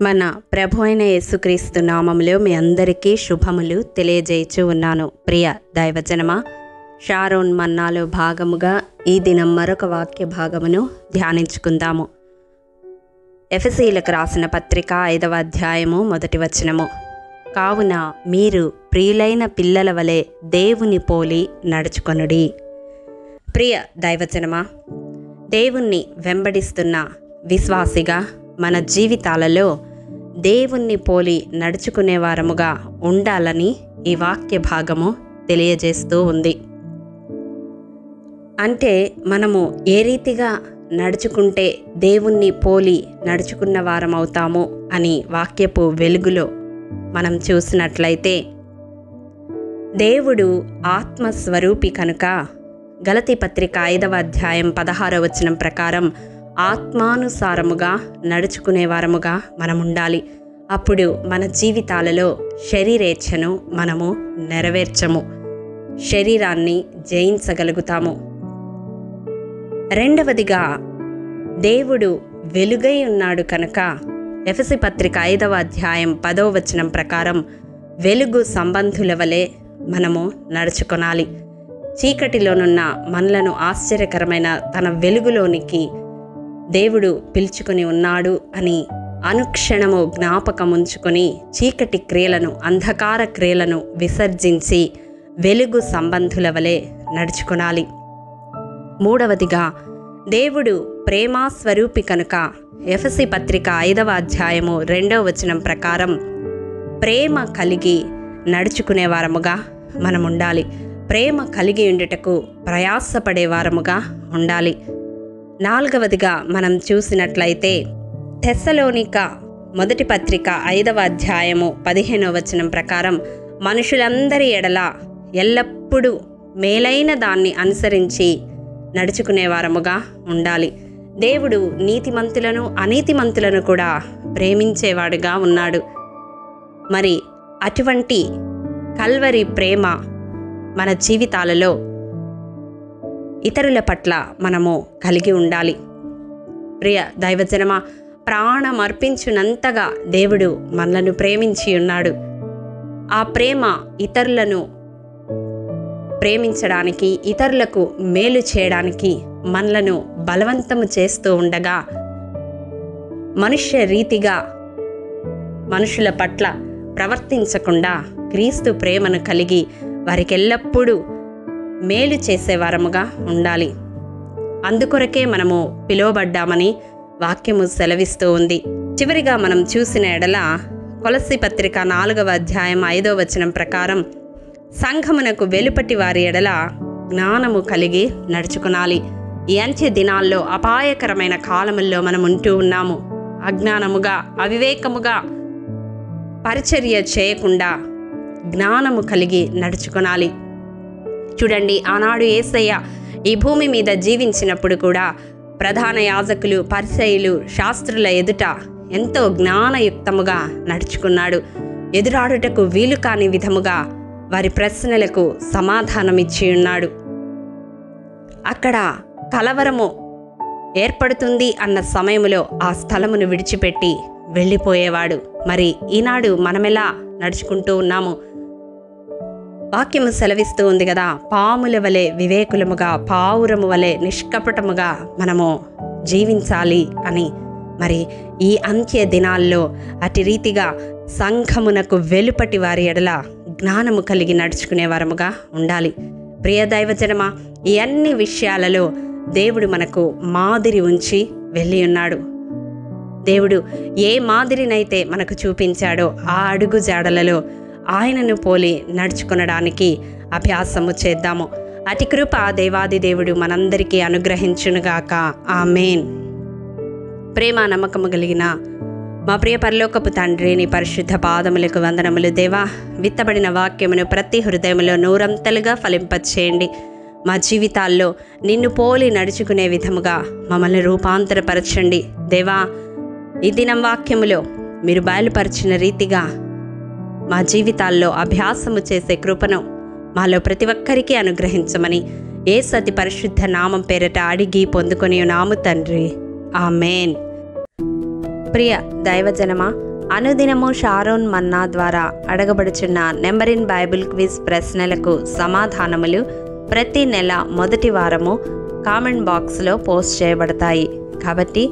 మన ప్రభు అయిన యేసుక్రీస్తు నామములో మీ అందరికీ శుభములు తెలియజేయచ్చు ఉన్నాను. ప్రియ దైవజనమా, షారోన్ మన్నాలో భాగముగా ఈ దినం మరొక వాక్య భాగమును ధ్యానించుకుందాము. ఎఫెసీయులకు రాసిన పత్రిక 5వ అధ్యాయము 1వ వచనము. కావున మీరు ప్రియులైన పిల్లల వలె దేవుని పోలి నడుచుకొనుడి. ప్రియ దైవజనమా, దేవుణ్ణి వెంబడిస్తున్న విశ్వాసిగా మన జీవితాలలో దేవుణ్ణి పోలి నడుచుకునే వారముగా ఉండాలని ఈ వాక్య భాగము తెలియజేస్తూ ఉంది. అంటే మనము ఏ రీతిగా నడుచుకుంటే దేవుణ్ణి పోలి నడుచుకున్న వారం అవుతాము అని వాక్యపు వెలుగులో మనం చూసినట్లయితే, దేవుడు ఆత్మస్వరూపి కనుక గలతీ పత్రిక 5వ అధ్యాయం 16వ వచనం ప్రకారం ఆత్మానుసారముగా నడుచుకునే వారముగా మనం ఉండాలి. అప్పుడు మన జీవితాలలో శరీరేచ్ఛను మనము నెరవేర్చము, శరీరాన్ని జయించగలుగుతాము. రెండవదిగా, దేవుడు వెలుగై ఉన్నాడు కనుక ఎఫెసీ పత్రిక 5వ అధ్యాయం 10వ వచనం ప్రకారం వెలుగు సంబంధుల వలె మనము నడుచుకొనాలి. చీకటిలోనున్న మనలను ఆశ్చర్యకరమైన తన వెలుగులోనికి దేవుడు పిలుచుకొని ఉన్నాడు అని అనుక్షణము జ్ఞాపకం ఉంచుకొని చీకటి క్రియలను, అంధకార క్రియలను విసర్జించి వెలుగు సంబంధుల వలె నడుచుకొనాలి. మూడవదిగా, దేవుడు ప్రేమాస్వరూపి కనుక ఎఫెసీ పత్రిక 5వ అధ్యాయము 2వ వచనం ప్రకారం ప్రేమ కలిగి నడుచుకునే వారముగా మనం ఉండాలి. ప్రేమ కలిగి ఉండుటకు ప్రయాసపడే వారముగా ఉండాలి. నాలుగవదిగా మనం చూసినట్లయితే తెస్సలోనిక మొదటి పత్రిక 5వ అధ్యాయము 15వ వచనం ప్రకారం మనుషులందరి ఎడల ఎల్లప్పుడూ మేలైన దాన్ని అనుసరించి నడుచుకునే వారముగా ఉండాలి. దేవుడు నీతిమంతులను అనీతిమంతులను కూడా ప్రేమించేవాడుగా ఉన్నాడు. మరి అటువంటి కల్వరి ప్రేమ మన జీవితాలలో ఇతరుల పట్ల మనము కలిగి ఉండాలి. ప్రియ దైవజనమా, ప్రాణం అర్పించునంతగా దేవుడు మనలను ప్రేమించి ఉన్నాడు. ఆ ప్రేమ ఇతరులను ప్రేమించడానికి, ఇతరులకు మేలు చేయడానికి మనలను బలవంతము చేస్తూ ఉండగా, మనుష్య రీతిగా మనుషుల పట్ల ప్రవర్తించకుండా క్రీస్తు ప్రేమను కలిగి వారికి ఎల్లప్పుడూ మేలు చేసేవారముగా ఉండాలి. అందుకొరకే మనము పిలువబడ్డామని వాక్యము సెలవిస్తూ ఉంది. చివరిగా మనం చూసిన ఎడల కొలస్సీ పత్రిక 4వ అధ్యాయం 5వ వచనం ప్రకారం సంఘమునకు వెలుపటి వారి ఎడల జ్ఞానము కలిగి నడుచుకునాలి. ఈ అంత్య దినాల్లో అపాయకరమైన కాలముల్లో మనం ఉంటూ ఉన్నాము. అజ్ఞానముగా, అవివేకముగా పరిచర్య చేయకుండా జ్ఞానము కలిగి నడుచుకొనాలి. చూడండి, ఆనాడు యేసయ్య ఈ భూమి మీద జీవించినప్పుడు కూడా ప్రధాన యాజకులు, పరిసయ్యులు, శాస్త్రుల ఎదుట ఎంతో జ్ఞానయుక్తముగా నడుచుకున్నాడు. ఎదురాడుటకు వీలు కాని విధముగా వారి ప్రశ్నలకు సమాధానమిచ్చి ఉన్నాడు. అక్కడ కలవరము ఏర్పడుతుంది అన్న సమయములో ఆ స్థలమును విడిచిపెట్టి వెళ్ళిపోయేవాడు. మరి ఈనాడు మనమెలా నడుచుకుంటూ ఉన్నాము? వాక్యము సెలవిస్తూ ఉంది కదా, పాముల వలె వివేకులముగా, పావురము వలె నిష్కపటముగా మనము జీవించాలి అని. మరి ఈ అంత్య దినాల్లో అటు రీతిగా సంఘమునకు వెలుపటి వారి ఎడల జ్ఞానము కలిగి నడుచుకునే వారముగా ఉండాలి. ప్రియ దైవజనమా, ఈ అన్ని విషయాలలో దేవుడు మనకు మాదిరి ఉంచి వెళ్ళి ఉన్నాడు. దేవుడు ఏ మాదిరినైతే మనకు చూపించాడో ఆ అడుగు జాడలలో ఆయనను పోలి నడుచుకొనడానికి అభ్యాసము చేద్దాము. అతి కృప దేవాది దేవుడు మనందరికీ అనుగ్రహించునుగాక. ఆమేన్. ప్రేమ నమ్మకము కలిగిన మా ప్రియ పరలోకపు తండ్రి, నీ పరిశుద్ధ పాదములకు వందనములు. దేవా, విత్తబడిన వాక్యమును ప్రతి హృదయములో నూరంతలుగా ఫలింపచేయండి. మా జీవితాల్లో నిన్ను పోలి నడుచుకునే విధముగా మమ్మల్ని రూపాంతరపరచండి. దేవా, ఈ దినం వాక్యములో మీరు బయలుపరిచిన రీతిగా మా జీవితాల్లో అభ్యాసము చేసే కృపను మాలో ప్రతి ఒక్కరికి అనుగ్రహించమని యేసు అతి పరిశుద్ధ నామం పేరట అడిగి పొందుకొని నాము తండ్రి. ఆమేన్. ప్రియ దైవజనమా, అనుదినము షారోన్ మన్నా ద్వారా అడగబడుచున్న నెంబర్ ఇన్ బైబిల్ క్విజ్ ప్రశ్నలకు సమాధానములు ప్రతి నెల మొదటి వారము కామెంట్ బాక్స్లో పోస్ట్ చేయబడతాయి. కాబట్టి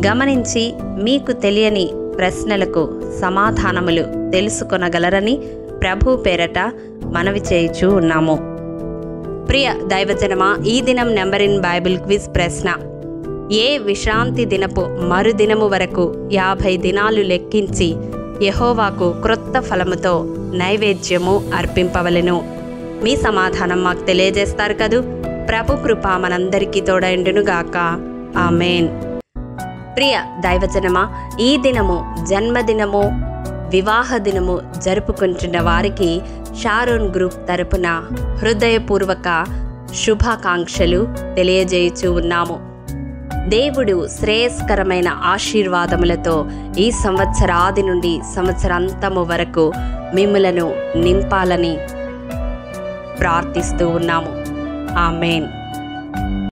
గమనించి మీకు తెలియని ప్రశ్నలకు సమాధానములు తెలుసుకొనగలరని ప్రభు పేరట మనవి చేయుచూ ఉన్నాము. ప్రియ దైవజనమా, ఈ దినం నెంబర్ ఇన్ బైబిల్ క్విజ్ ప్రశ్న: ఏ విశ్రాంతి దినపు మరుదినము వరకు 50 దినాలు లెక్కించి యెహోవాకు క్రొత్త ఫలముతో నైవేద్యము అర్పింపవలెను? మీ సమాధానం మాకు తెలియజేస్తారు కదూ. ప్రభు కృప మనందరికీ తోడైండునుగాక. ఆమేన్. ప్రియ దైవజనమా, ఈ దినము జన్మదినము, వివాహ దినము జరుపుకుంటున్న వారికి షారోన్ గ్రూప్ తరపున హృదయపూర్వక శుభాకాంక్షలు తెలియజేయుచూ ఉన్నాము. దేవుడు శ్రేయస్కరమైన ఆశీర్వాదములతో ఈ సంవత్సరాది నుండి సంవత్సరాంతము వరకు మిమ్ములను నింపాలని ప్రార్థిస్తూ ఉన్నాము. ఆమేన్.